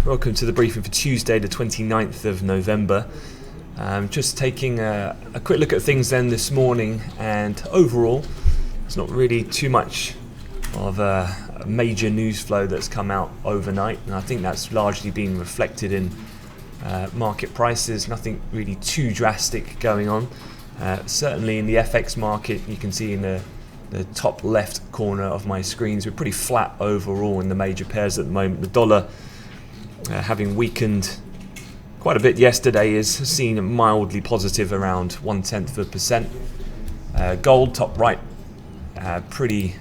Welcome to the briefing for Tuesday, the 29th of November. Just taking a quick look at things then this morning, and overall, it's not really too much of a major news flow that's come out overnight, and I think that's largely been reflected in market prices. Nothing really too drastic going on. Certainly in the FX market, you can see in the top left corner of my screens, we're pretty flat overall in the major pairs at the moment. The dollar, having weakened quite a bit yesterday, is seen mildly positive around 0.1%. Gold, top right, pretty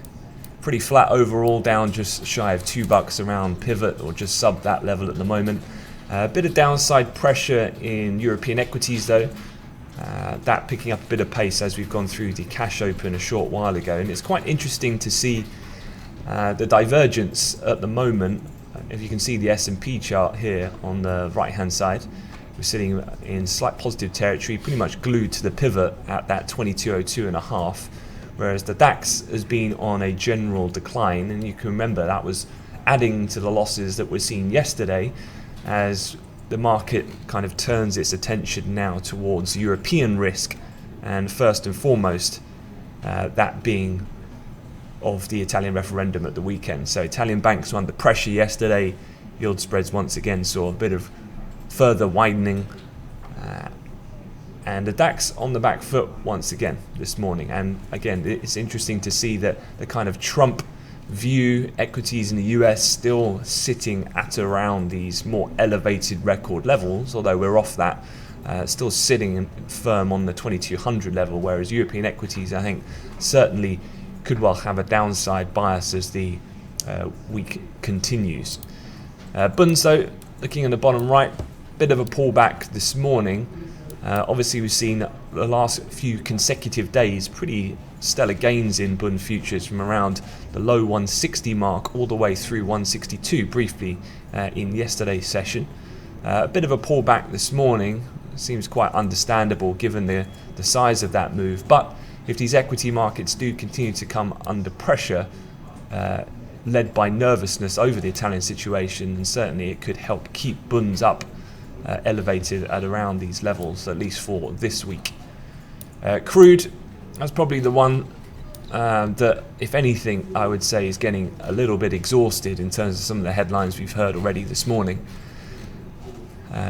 flat overall, down just shy of $2 around pivot, or just sub that level at the moment. A bit of downside pressure in European equities though, that picking up a bit of pace as we've gone through the cash open a short while ago, and it's quite interesting to see the divergence at the moment. If you can see the S&P chart here on the right hand side, we're sitting in slight positive territory, pretty much glued to the pivot at that 2202.5, whereas the DAX has been on a general decline, and you can remember that was adding to the losses that we're seeing yesterday as the market kind of turns its attention now towards European risk, and first and foremost that being of the Italian referendum at the weekend. So Italian banks were under pressure yesterday. Yield spreads once again saw a bit of further widening, and the DAX on the back foot once again this morning. And again, it's interesting to see that the kind of Trump view, equities in the US still sitting at around these more elevated record levels, although we're off that, still sitting firm on the 2200 level, whereas European equities, I think, certainly could well have a downside bias as the week continues. Bunds though, looking in the bottom right, bit of a pullback this morning. Obviously we've seen the last few consecutive days pretty stellar gains in Bund futures from around the low 160 mark all the way through 162 briefly in yesterday's session. A bit of a pullback this morning seems quite understandable given the size of that move, but if these equity markets do continue to come under pressure, led by nervousness over the Italian situation, then certainly it could help keep bunds up elevated at around these levels, at least for this week. Crude, that's probably the one that, if anything, I would say is getting a little bit exhausted in terms of some of the headlines we've heard already this morning.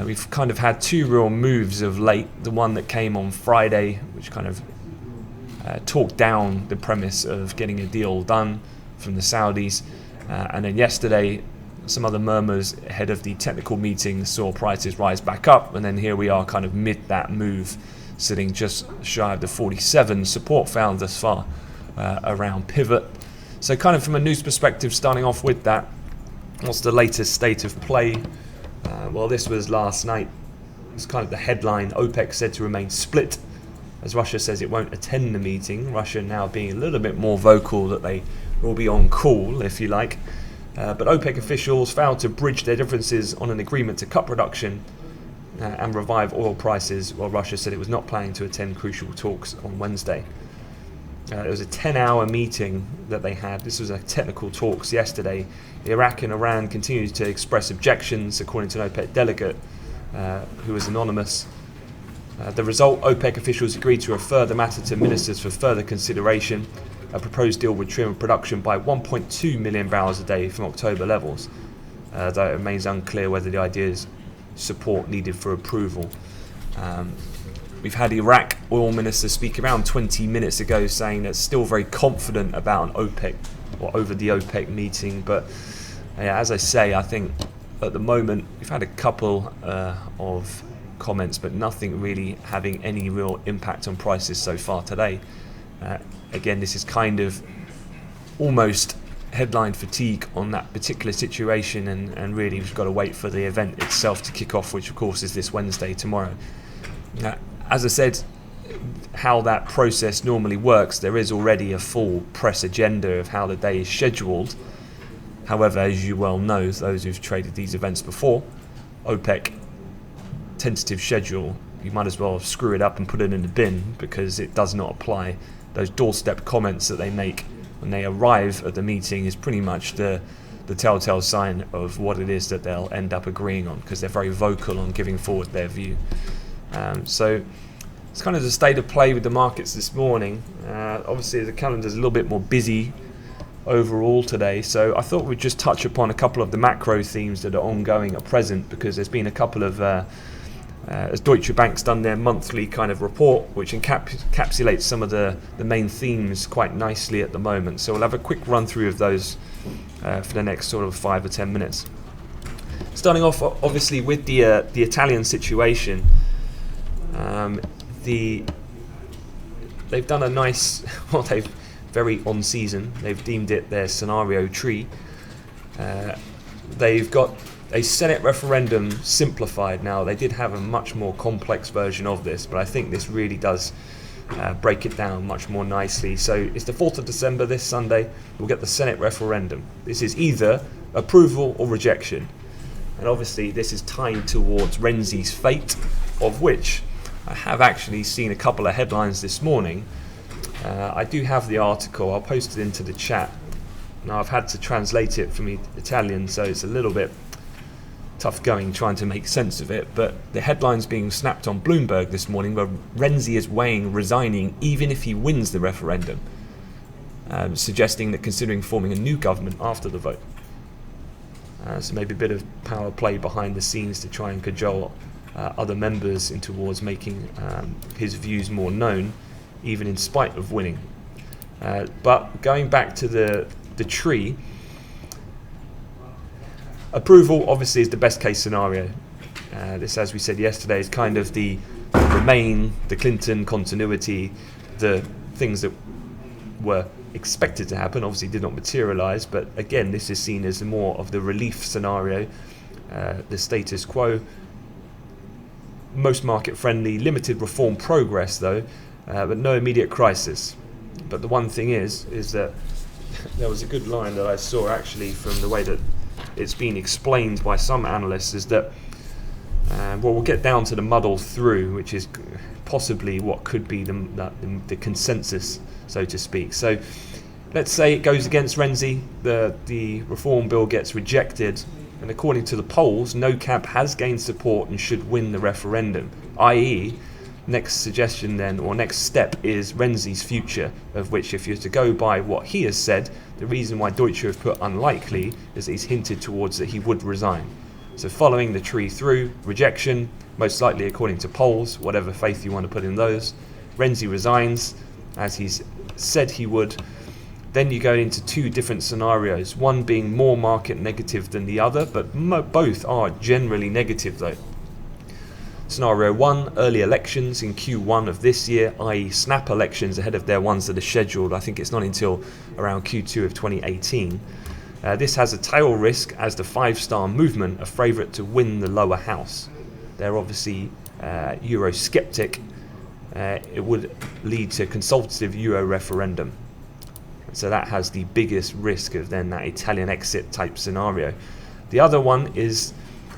We've kind of had two real moves of late. The one that came on Friday, which kind of talked down the premise of getting a deal done from the Saudis, and then yesterday some other murmurs ahead of the technical meeting saw prices rise back up, and then here we are kind of mid that move, sitting just shy of the 47 support found thus far around pivot. So kind of from a news perspective, starting off with that, what's the latest state of play? Well, this was last night. It's kind of the headline. OPEC said to remain split as Russia says it won't attend the meeting. Russia now being a little bit more vocal that they will be on call, if you like. But OPEC officials failed to bridge their differences on an agreement to cut production and revive oil prices, while Russia said it was not planning to attend crucial talks on Wednesday. It was a 10-hour meeting that they had. This was a technical talks yesterday. Iraq and Iran continued to express objections, according to an OPEC delegate who was anonymous. The result, OPEC officials agreed to refer the matter to ministers for further consideration. A proposed deal would trim production by 1.2 million barrels a day from October levels, though it remains unclear whether the idea's support needed for approval. We've had Iraq oil minister speak around 20 minutes ago saying that still very confident about an OPEC or over the OPEC meeting, but as I say, I think at the moment we've had a couple of comments, but nothing really having any real impact on prices so far today. Again, this is kind of almost headline fatigue on that particular situation, and really we've got to wait for the event itself to kick off, which of course is this Wednesday, tomorrow. As I said, how that process normally works, there is already a full press agenda of how the day is scheduled. However, as you well know, those who've traded these events before, OPEC tentative schedule, you might as well screw it up and put it in the bin, because it does not apply. Those doorstep comments that they make when they arrive at the meeting is pretty much the the telltale sign of what it is that they'll end up agreeing on, because they're very vocal on giving forward their view. So it's kind of the state of play with the markets this morning. Obviously the calendar's a little bit more busy overall today, so I thought we'd just touch upon a couple of the macro themes that are ongoing at present, because there's been a couple of as Deutsche Bank's done their monthly kind of report, which encapsulates some of the main themes quite nicely at the moment. So we'll have a quick run through of those for the next sort of 5 or 10 minutes. Starting off obviously with the Italian situation. They've done a nice, well, they've very on season. They've deemed it their scenario tree. They've got a Senate referendum simplified now. They did have a much more complex version of this, but I think this really does break it down much more nicely. So it's the 4th of December, this Sunday. We'll get the Senate referendum. This is either approval or rejection. And obviously this is tied towards Renzi's fate, of which I have actually seen a couple of headlines this morning. I do have the article. I'll post it into the chat. Now I've had to translate it from Italian, so it's a little bit tough going trying to make sense of it, but the headline's being snapped on Bloomberg this morning where Renzi is weighing resigning even if he wins the referendum, suggesting that considering forming a new government after the vote. So maybe a bit of power play behind the scenes to try and cajole other members in towards making his views more known, even in spite of winning. But going back to the tree, approval obviously is the best case scenario. This, as we said yesterday, is kind of the Remain, the Clinton continuity, the things that were expected to happen, obviously did not materialise, but again this is seen as more of the relief scenario, the status quo, most market friendly, limited reform progress though, but no immediate crisis. But the one thing is that there was a good line that I saw actually from the way that it's been explained by some analysts, is that we'll get down to the muddle through, which is possibly what could be the consensus, so to speak. So let's say it goes against Renzi, the reform bill gets rejected, and according to the polls, no camp has gained support and should win the referendum, i.e. next suggestion then, or next step, is Renzi's future, of which, if you're to go by what he has said, the reason why Deutsche have put unlikely is that he's hinted towards that he would resign. So following the tree through, rejection, most likely according to polls, whatever faith you want to put in those, Renzi resigns, as he's said he would. Then you go into two different scenarios, one being more market negative than the other, but both are generally negative though. Scenario 1, early elections in Q1 of this year, i.e. snap elections ahead of their ones that are scheduled. I think it's not until around Q2 of 2018. This has a tail risk as the five-star movement, a favourite to win the lower house. They're obviously Eurosceptic. It would lead to consultative Euro referendum. So that has the biggest risk of then that Italian exit type scenario. The other one is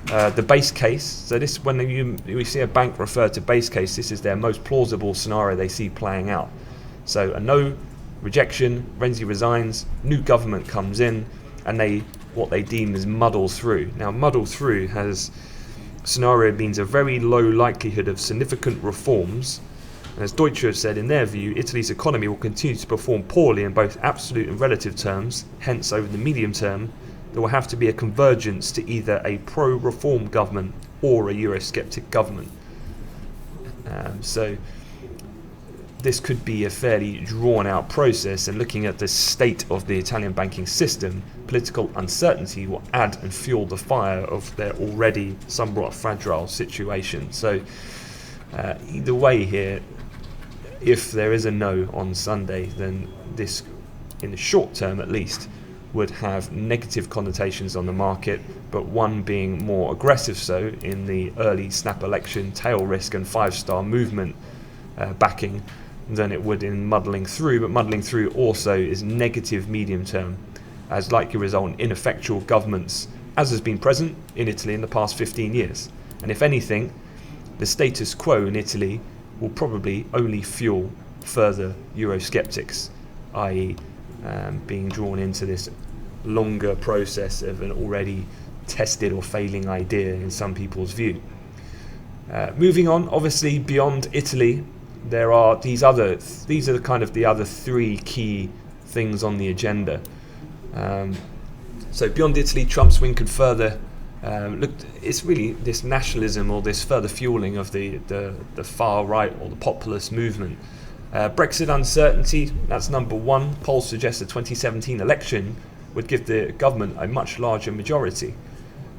the base case. So this, when you see a bank refer to base case, this is their most plausible scenario they see playing out. So a no, rejection, Renzi resigns, new government comes in, and what they deem as muddle through. Now muddle through scenario means a very low likelihood of significant reforms. And as Deutsche have said, in their view, Italy's economy will continue to perform poorly in both absolute and relative terms. Hence, over the medium term, there will have to be a convergence to either a pro-reform government or a Eurosceptic government. So this could be a fairly drawn-out process, and looking at the state of the Italian banking system, political uncertainty will add and fuel the fire of their already somewhat fragile situation. So either way here, if there is a no on Sunday, then this, in the short term at least, would have negative connotations on the market, but one being more aggressive so in the early snap election, tail risk and five-star movement backing than it would in muddling through. But muddling through also is negative medium term, as likely result in ineffectual governments, as has been present in Italy in the past 15 years. And if anything, the status quo in Italy will probably only fuel further Eurosceptics, i.e. Being drawn into this longer process of an already tested or failing idea in some people's view. Moving on, obviously beyond Italy, there are these are the kind of the other three key things on the agenda. So beyond Italy, Trump's win could further it's really this nationalism or this further fueling of the far right or the populist movement. Brexit uncertainty, that's number one. Polls suggest the 2017 election would give the government a much larger majority.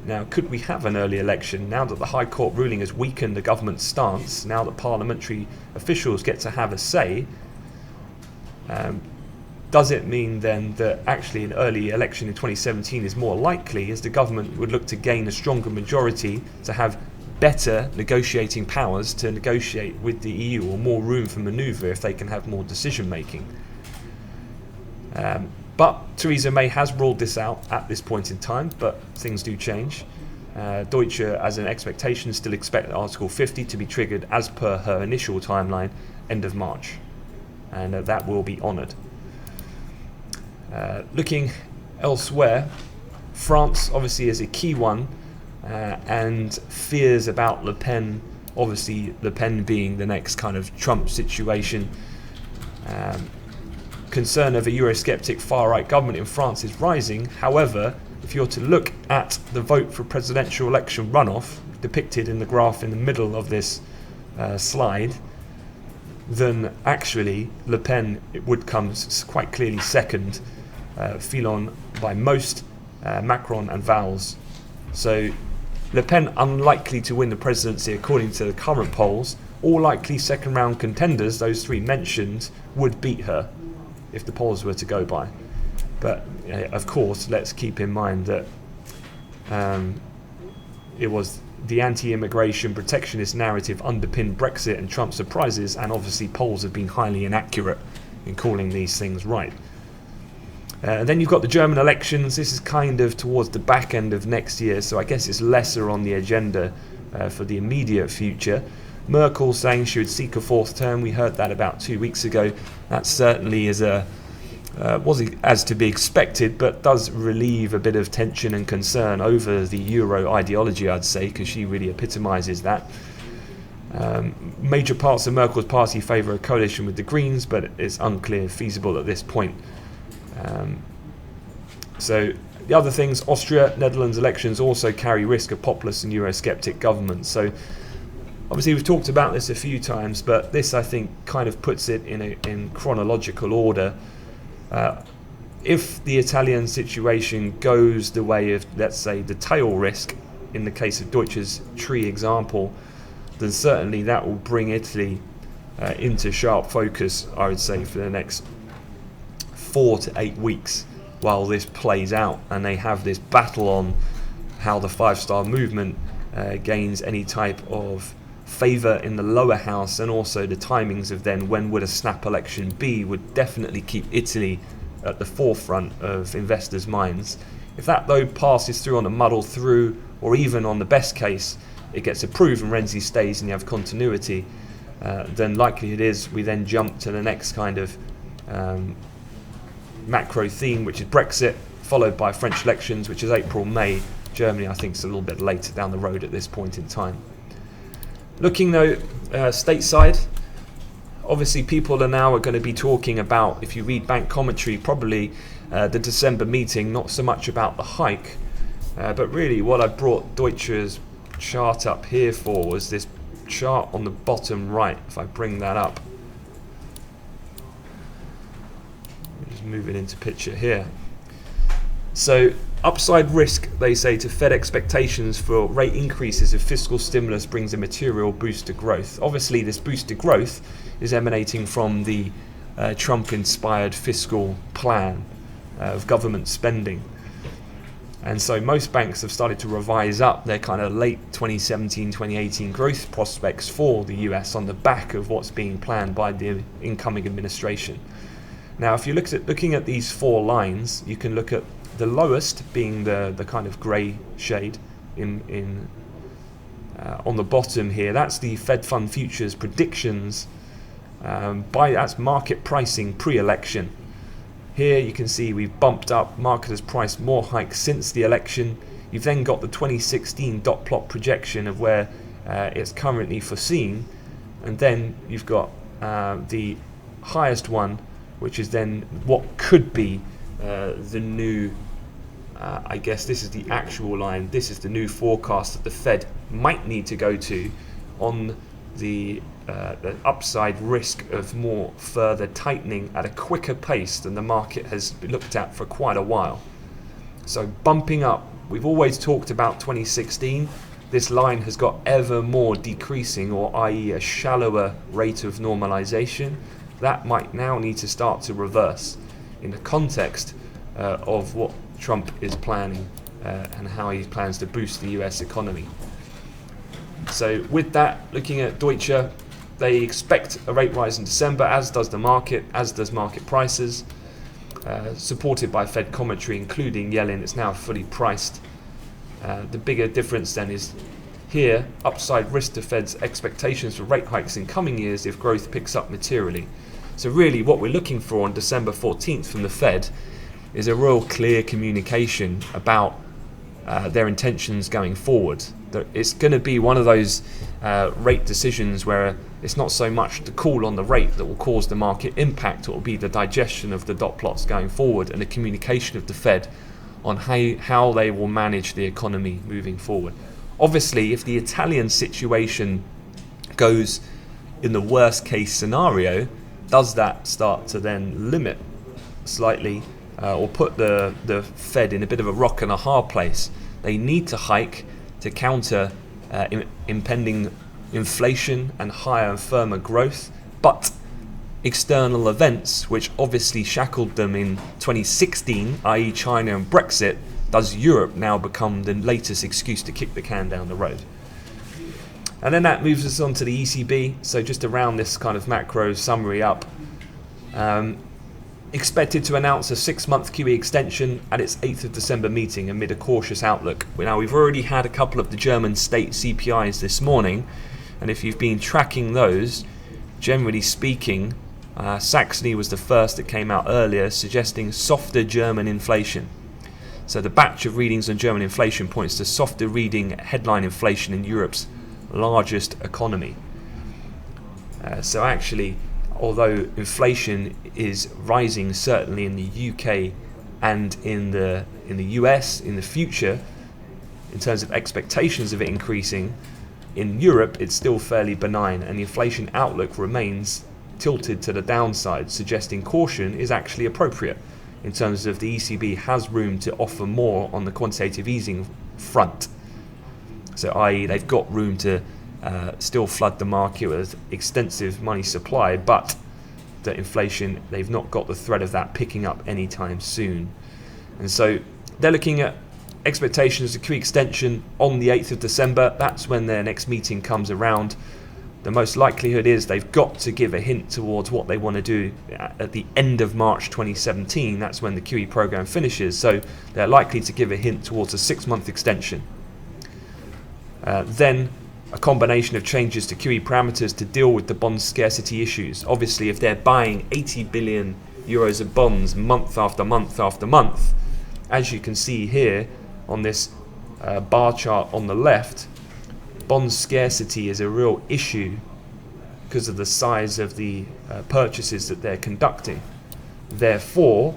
Now, could we have an early election now that the High Court ruling has weakened the government's stance, now that parliamentary officials get to have a say? Does it mean then that actually an early election in 2017 is more likely, as the government would look to gain a stronger majority to have better negotiating powers to negotiate with the EU, or more room for manoeuvre if they can have more decision making? But Theresa May has ruled this out at this point in time, but things do change. Deutsche, as an expectation, still expect Article 50 to be triggered as per her initial timeline, end of March, and that will be honoured. Looking elsewhere, France obviously is a key one, and fears about Le Pen, obviously Le Pen being the next kind of Trump situation. Concern of a Eurosceptic far-right government in France is rising. However, if you're to look at the vote for presidential election runoff depicted in the graph in the middle of this slide, then actually Le Pen would come quite clearly second, Fillon by most, Macron and Valls. So Le Pen unlikely to win the presidency according to the current polls. All likely second round contenders, those three mentioned, would beat her if the polls were to go by. But of course, let's keep in mind that it was the anti-immigration protectionist narrative underpinned Brexit and Trump surprises, and obviously polls have been highly inaccurate in calling these things right. Then you've got the German elections. This is kind of towards the back end of next year, so I guess it's lesser on the agenda for the immediate future. Merkel saying she would seek a fourth term. We heard that about 2 weeks ago. That certainly is was as to be expected, but does relieve a bit of tension and concern over the Euro ideology, I'd say, because she really epitomises that. Major parts of Merkel's party favour a coalition with the Greens, but it's unclear feasible at this point. So the other things, Austria, Netherlands elections also carry risk of populist and Eurosceptic governments. So obviously we've talked about this a few times, but this I think kind of puts it in chronological order. If the Italian situation goes the way of, let's say, the tail risk in the case of Deutsche's tree example, then certainly that will bring Italy into sharp focus, I would say, for the next 4 to 8 weeks while this plays out, and they have this battle on how the five-star movement gains any type of favour in the lower house, and also the timings of then when would a snap election be would definitely keep Italy at the forefront of investors' minds. If that though passes through on a muddle through, or even on the best case it gets approved and Renzi stays and you have continuity, then likely it is we then jump to the next kind of macro theme, which is Brexit, followed by French elections, which is April-May. Germany, I think, is a little bit later down the road at this point in time. Looking though stateside, obviously people are now going to be talking about, if you read bank commentary, probably the December meeting, not so much about the hike, but really what I brought Deutsche's chart up here for was this chart on the bottom right. If I bring that up, just move it into picture here. So upside risk, they say, to Fed expectations for rate increases if fiscal stimulus brings a material boost to growth. Obviously this boost to growth is emanating from the Trump-inspired fiscal plan of government spending. And so most banks have started to revise up their kind of late 2017, 2018 growth prospects for the US on the back of what's being planned by the incoming administration. Now, if you looking at these four lines, you can look at the lowest being the kind of grey shade in on the bottom here. That's the Fed Fund Futures predictions that's market pricing pre-election. Here you can see we've bumped up, market has priced more hikes since the election. You've then got the 2016 dot plot projection of where it's currently foreseen, and then you've got the highest one, which is then what could be the new, I guess this is the actual line, this is the new forecast that the Fed might need to go to on the upside risk of more further tightening at a quicker pace than the market has looked at for quite a while. So bumping up, we've always talked about 2016. This line has got ever more decreasing, or i.e. a shallower rate of normalization. That might now need to start to reverse in the context of what Trump is planning and how he plans to boost the US economy. So with that, looking at Deutsche, they expect a rate rise in December, as does the market, as does market prices, supported by Fed commentary, including Yellen. It's now fully priced. The bigger difference then is here, upside risk to Fed's expectations for rate hikes in coming years if growth picks up materially. So really what we're looking for on December 14th from the Fed is a real clear communication about their intentions going forward. It's going to be one of those rate decisions where it's not so much the call on the rate that will cause the market impact, it will be the digestion of the dot plots going forward and the communication of the Fed on how they will manage the economy moving forward. Obviously, if the Italian situation goes in the worst case scenario, does that start to then limit slightly or put the Fed in a bit of a rock and a hard place? They need to hike to counter impending inflation and higher and firmer growth, but external events which obviously shackled them in 2016, i.e. China and Brexit, does Europe now become the latest excuse to kick the can down the road? And then that moves us on to the ECB. So just to round this kind of macro summary up, expected to announce a 6-month QE extension at its 8th of December meeting amid a cautious outlook. Now, we've already had a couple of the German state CPIs this morning, and if you've been tracking those, generally speaking, Saxony was the first that came out earlier, suggesting softer German inflation. So the batch of readings on German inflation points to softer reading headline inflation in Europe's largest economy. So actually, although inflation is rising certainly in the UK and in the US in the future, in terms of expectations of it increasing, in Europe it's still fairly benign, and the inflation outlook remains tilted to the downside, suggesting caution is actually appropriate in terms of the ECB has room to offer more on the quantitative easing front. So i.e. they've got room to still flood the market with extensive money supply, but the inflation, they've not got the threat of that picking up anytime soon. And so they're looking at expectations of QE extension on the 8th of December. That's when their next meeting comes around. The most likelihood is they've got to give a hint towards what they want to do at the end of March 2017. That's when the QE program finishes. So they're likely to give a hint towards a 6-month extension. Then a combination of changes to QE parameters to deal with the bond scarcity issues. Obviously, if they're buying 80 billion euros of bonds month after month after month, as you can see here on this bar chart on the left, bond scarcity is a real issue because of the size of the purchases that they're conducting. Therefore,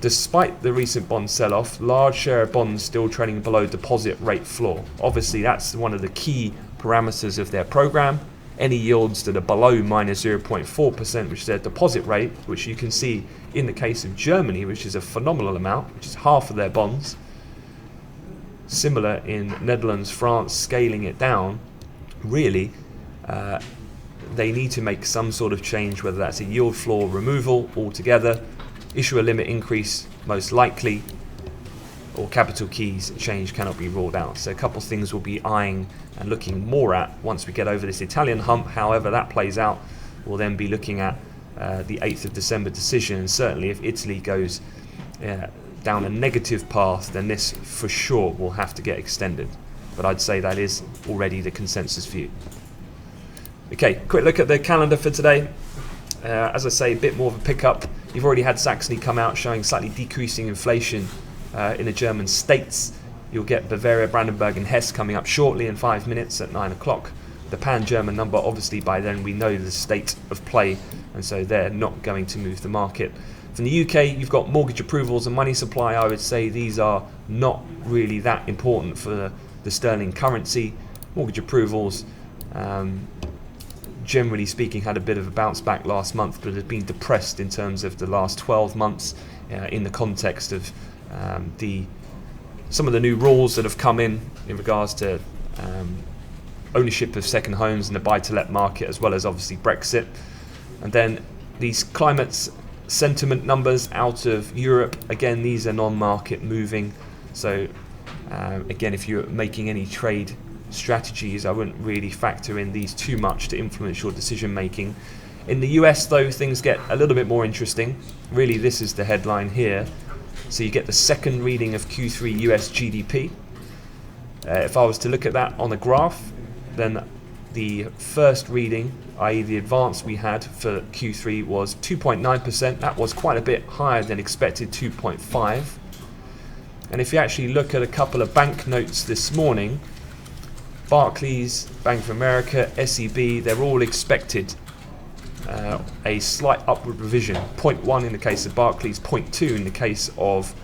despite the recent bond sell-off, large share of bonds still trading below deposit rate floor. Obviously, that's one of the key parameters of their program. Any yields that are below minus 0.4%, which is their deposit rate, which you can see in the case of Germany, which is a phenomenal amount, which is half of their bonds. Similar in Netherlands, France, scaling it down. Really, they need to make some sort of change, whether that's a yield floor removal altogether, issue a limit increase most likely, or capital keys change cannot be ruled out. So a couple of things we'll be eyeing and looking more at once we get over this Italian hump. However that plays out, we'll then be looking at the 8th of December decision, and certainly if Italy goes down a negative path, then this for sure will have to get extended. But I'd say that is already the consensus view. Okay, quick look at the calendar for today. As I say, a bit more of a pickup You've already had Saxony come out showing slightly decreasing inflation in the German states. You'll get Bavaria, Brandenburg and Hesse coming up shortly in 5 minutes at 9 o'clock. The pan-German number, obviously by then we know the state of play, and so they're not going to move the market. From the UK, you've got mortgage approvals and money supply. I would say these are not really that important for the sterling currency. Mortgage approvals, generally speaking, had a bit of a bounce back last month, but has been depressed in terms of the last 12 months in the context of some of the new rules that have come in regards to ownership of second homes in the buy-to-let market, as well as obviously Brexit. And then these climate sentiment numbers out of Europe, again, these are non-market moving. So again, if you're making any trade strategies, I wouldn't really factor in these too much to influence your decision making. In the US though, things get a little bit more interesting. Really, this is the headline here. So you get the second reading of Q3 US GDP. If I was to look at that on a graph, then the first reading, i.e. the advance we had for Q3 was 2.9%. That was quite a bit higher than expected, 2.5. And if you actually look at a couple of bank notes this morning, Barclays, Bank of America, SEB, they're all expected a slight upward revision. 0.1 in the case of Barclays, 0.2 in the case of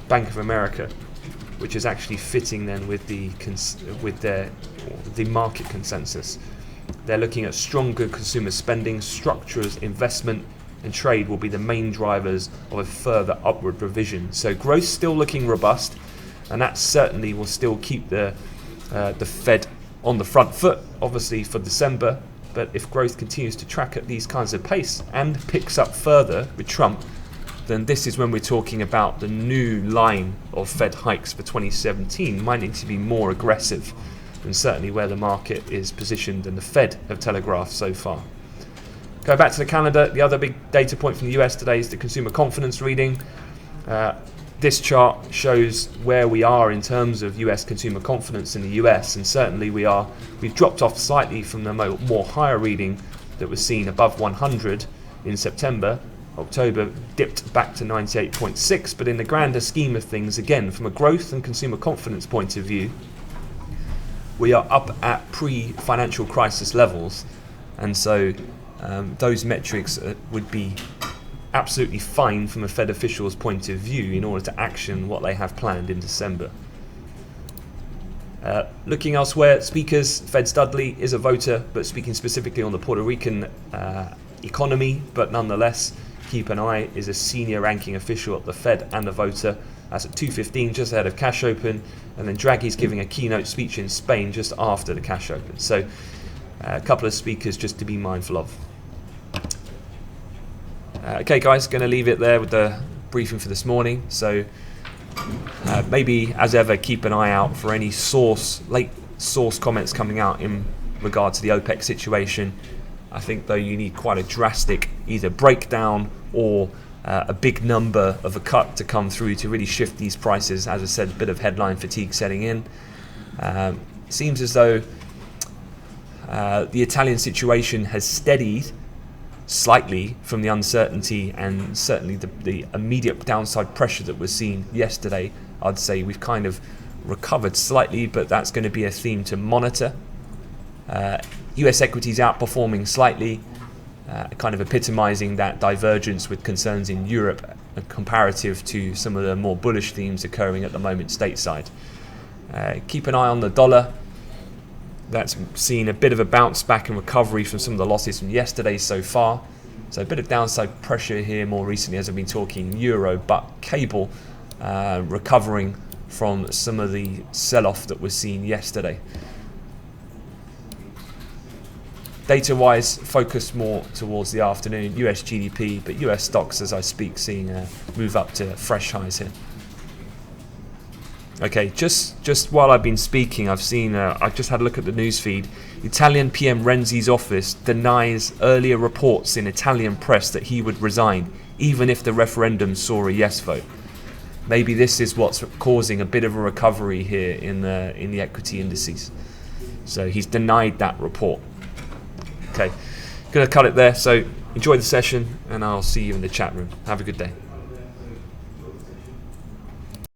Bank of America, which is actually fitting then with the market consensus. They're looking at stronger consumer spending, structures, investment, and trade will be the main drivers of a further upward revision. So growth still looking robust, and that certainly will still keep the Fed on the front foot, obviously for December. But if growth continues to track at these kinds of pace and picks up further with Trump, then this is when we're talking about the new line of Fed hikes for 2017 might need to be more aggressive than certainly where the market is positioned and the Fed have telegraphed so far. Going back to the calendar, the other big data point from the US today is the consumer confidence reading. This chart shows where we are in terms of US consumer confidence in the US, and certainly we've dropped off slightly from the more higher reading that was seen above 100 in September. October dipped back to 98.6, but in the grander scheme of things, again, from a growth and consumer confidence point of view, we are up at pre-financial crisis levels, and so those metrics would be absolutely fine from a Fed official's point of view in order to action what they have planned in December. Looking elsewhere, speakers, Fed's Dudley is a voter, but speaking specifically on the Puerto Rican economy, but nonetheless, keep an eye, is a senior ranking official at the Fed and a voter. That's at 2:15, just ahead of cash open, and then Draghi's giving a keynote speech in Spain just after the cash open. So a couple of speakers just to be mindful of. Okay guys, going to leave it there with the briefing for this morning. So maybe as ever, keep an eye out for any late source comments coming out in regard to the OPEC situation. I think though you need quite a drastic either breakdown or a big number of a cut to come through to really shift these prices. As I said, a bit of headline fatigue setting in. Seems as though the Italian situation has steadied slightly from the uncertainty and certainly the immediate downside pressure that was seen yesterday. I'd say we've kind of recovered slightly, but that's going to be a theme to monitor. US equities outperforming slightly, kind of epitomizing that divergence with concerns in Europe comparative to some of the more bullish themes occurring at the moment stateside. Keep an eye on the dollar. That's seen a bit of a bounce back and recovery from some of the losses from yesterday so far. So a bit of downside pressure here more recently as I've been talking euro, but cable recovering from some of the sell-off that was seen yesterday. Data-wise, focused more towards the afternoon, US GDP, but US stocks as I speak seeing a move up to fresh highs here. Okay, just while I've been speaking, I've seen, I've just had a look at the news feed. Italian PM Renzi's office denies earlier reports in Italian press that he would resign, even if the referendum saw a yes vote. Maybe this is what's causing a bit of a recovery here in the equity indices. So he's denied that report. Okay, gonna cut it there. So Enjoy the session, and I'll see you in the chat room. Have a good day.